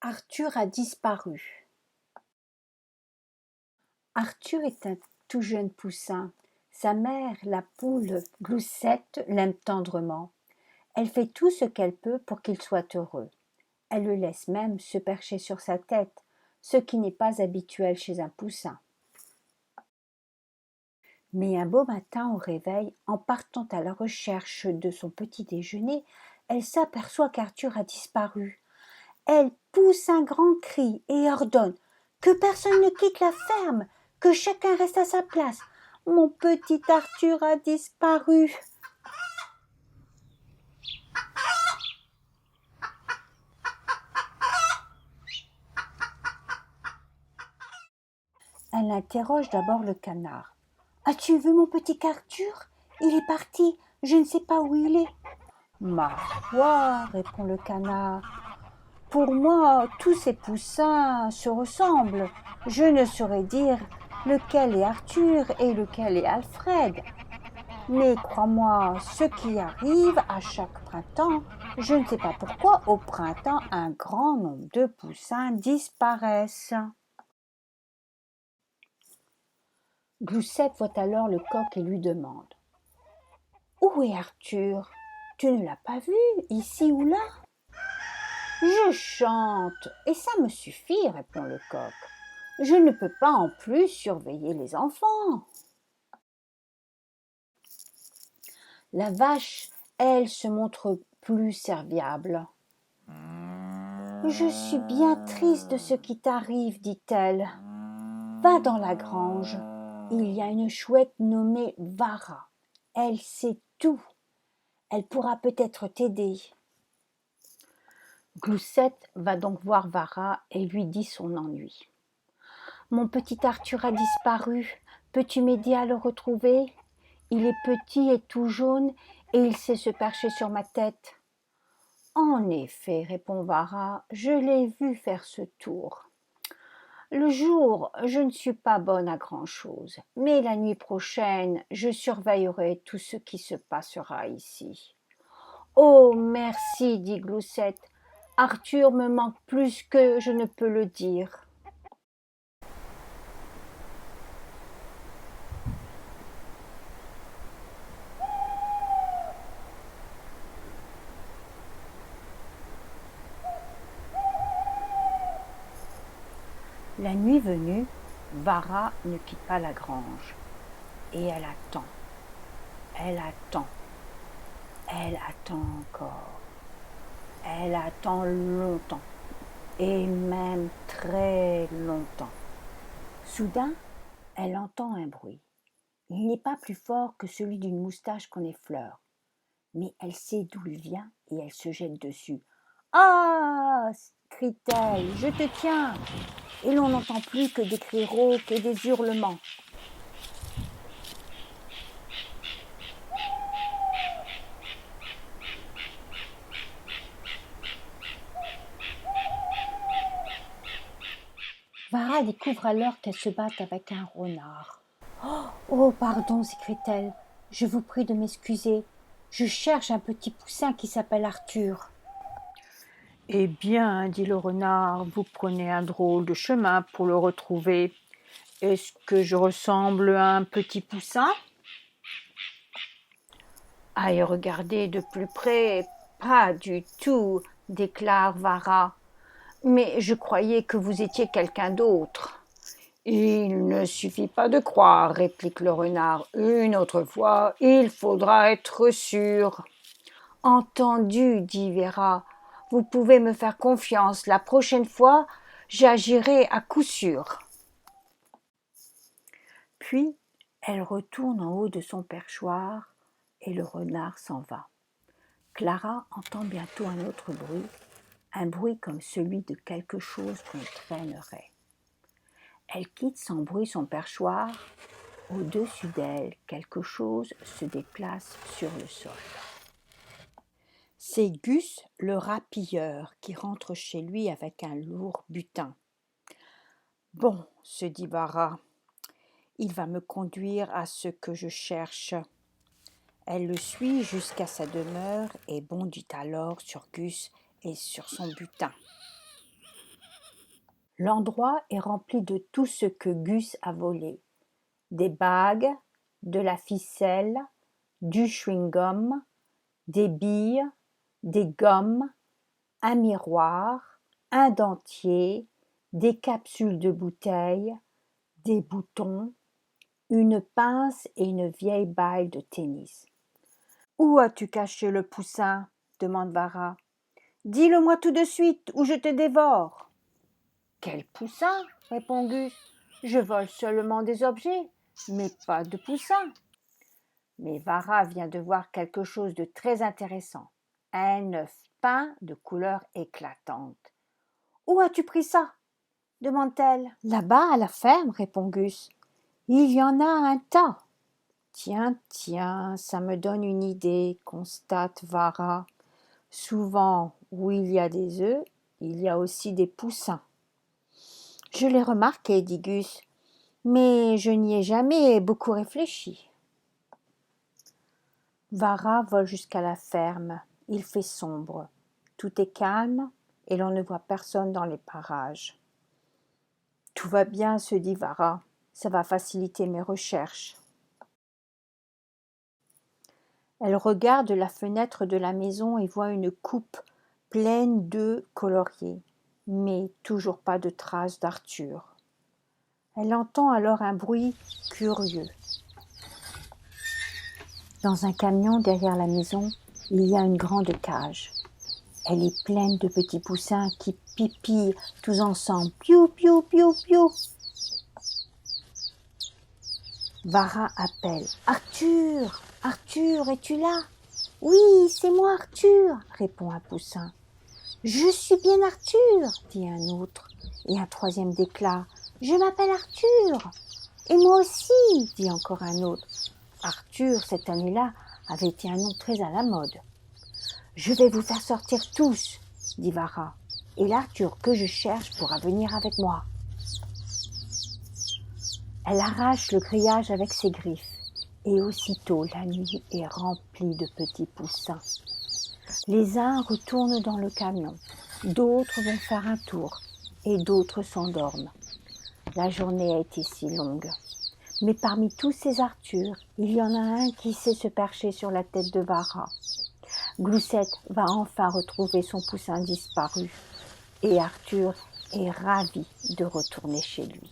Arthur a disparu. Arthur est un tout jeune poussin. Sa mère, la poule Gloussette, l'aime tendrement. Elle fait tout ce qu'elle peut pour qu'il soit heureux. Elle le laisse même se percher sur sa tête, ce qui n'est pas habituel chez un poussin. Mais un beau matin au réveil, en partant à la recherche de son petit déjeuner, elle s'aperçoit qu'Arthur a disparu. Elle pousse un grand cri et ordonne que personne ne quitte la ferme, que chacun reste à sa place. Mon petit Arthur a disparu. Elle interroge d'abord le canard. As-tu vu mon petit Arthur? Il est parti, je ne sais pas où il est. Ma foi, répond le canard. Pour moi, tous ces poussins se ressemblent. Je ne saurais dire lequel est Arthur et lequel est Alfred. Mais crois-moi, ce qui arrive à chaque printemps, je ne sais pas pourquoi, au printemps, un grand nombre de poussins disparaissent. Gloussette voit alors le coq et lui demande « Où est Arthur? Tu ne l'as pas vu, ici ou là ?»« Je chante, et ça me suffit, répond le coq. Je ne peux pas en plus surveiller les enfants. » La vache, elle, se montre plus serviable. « Je suis bien triste de ce qui t'arrive, dit-elle. Va dans la grange. Il y a une chouette nommée Vara. Elle sait tout. Elle pourra peut-être t'aider. » Gloussette va donc voir Vara et lui dit son ennui. « Mon petit Arthur a disparu. Peux-tu m'aider à le retrouver? Il est petit et tout jaune et il sait se percher sur ma tête. » « En effet, répond Vara, je l'ai vu faire ce tour. Le jour, je ne suis pas bonne à grand-chose, mais la nuit prochaine, je surveillerai tout ce qui se passera ici. »« Oh, merci, dit Gloussette, Arthur me manque plus que je ne peux le dire. » La nuit venue, Vara ne quitte pas la grange, et elle attend, elle attend, elle attend encore. Elle attend longtemps, et même très longtemps. Soudain, elle entend un bruit. Il n'est pas plus fort que celui d'une moustache qu'on effleure. Mais elle sait d'où il vient et elle se jette dessus. « Ah !» crie-t-elle, « je te tiens !» Et l'on n'entend plus que des cris rauques et des hurlements. Vara découvre alors qu'elle se bat avec un renard. « Oh, pardon !» s'écrie-t-elle. « Je vous prie de m'excuser. Je cherche un petit poussin qui s'appelle Arthur. » « Eh bien, dit le renard, vous prenez un drôle de chemin pour le retrouver. Est-ce que je ressemble à un petit poussin ? » « À y regarder de plus près, pas du tout, déclare Vara. Mais je croyais que vous étiez quelqu'un d'autre. » « Il ne suffit pas de croire, réplique le renard. Une autre fois, il faudra être sûr. »« Entendu, dit Vara. Vous pouvez me faire confiance. La prochaine fois, j'agirai à coup sûr. » Puis, elle retourne en haut de son perchoir et le renard s'en va. Clara entend bientôt un bruit comme celui de quelque chose qu'on traînerait. Elle quitte sans bruit son perchoir. Au-dessus d'elle, quelque chose se déplace sur le sol. C'est Gus, le rapilleur, qui rentre chez lui avec un lourd butin. « Bon, se dit Vara, il va me conduire à ce que je cherche. » Elle le suit jusqu'à sa demeure et bondit alors sur Gus et sur son butin. L'endroit est rempli de tout ce que Gus a volé. Des bagues, de la ficelle, du chewing-gum, des billes, des gommes, un miroir, un dentier, des capsules de bouteilles, des boutons, une pince et une vieille balle de tennis. « Où as-tu caché le poussin ?» demande Vara. « Dis-le-moi tout de suite ou je te dévore. »« Quel poussin ?» répond Gus. « Je vole seulement des objets, mais pas de poussin. » Mais Vara vient de voir quelque chose de très intéressant. Un œuf peint de couleur éclatante. « Où as-tu pris ça ?» demande-t-elle. « Là-bas, à la ferme, répond Gus. Il y en a un tas. »« Tiens, tiens, ça me donne une idée, constate Vara. Souvent, où il y a des œufs, il y a aussi des poussins. »« Je l'ai remarqué, dit Gus, mais je n'y ai jamais beaucoup réfléchi. » Vara vole jusqu'à la ferme. Il fait sombre. Tout est calme et l'on ne voit personne dans les parages. « Tout va bien, se dit Vara. Ça va faciliter mes recherches. » Elle regarde la fenêtre de la maison et voit une coupe pleine d'œufs coloriés, mais toujours pas de traces d'Arthur. Elle entend alors un bruit curieux. Dans un camion derrière la maison, il y a une grande cage. Elle est pleine de petits poussins qui pipillent tous ensemble. Piou, piou, piou, piou. Vara appelle. « Arthur, Arthur, es-tu là ?»« Oui, c'est moi Arthur, » répond un poussin. « Je suis bien Arthur, » dit un autre, et un troisième déclare. « Je m'appelle Arthur. » « Et moi aussi, » dit encore un autre. Arthur, cette année-là, avait été un nom très à la mode. « Je vais vous faire sortir tous, » dit Vara, « et l'Arthur que je cherche pourra venir avec moi. » Elle arrache le grillage avec ses griffes, et aussitôt la nuit est remplie de petits poussins. Les uns retournent dans le camion, d'autres vont faire un tour, et d'autres s'endorment. La journée a été si longue. Mais parmi tous ces Arthurs, il y en a un qui sait se percher sur la tête de Vara. Gloussette va enfin retrouver son poussin disparu, et Arthur est ravi de retourner chez lui.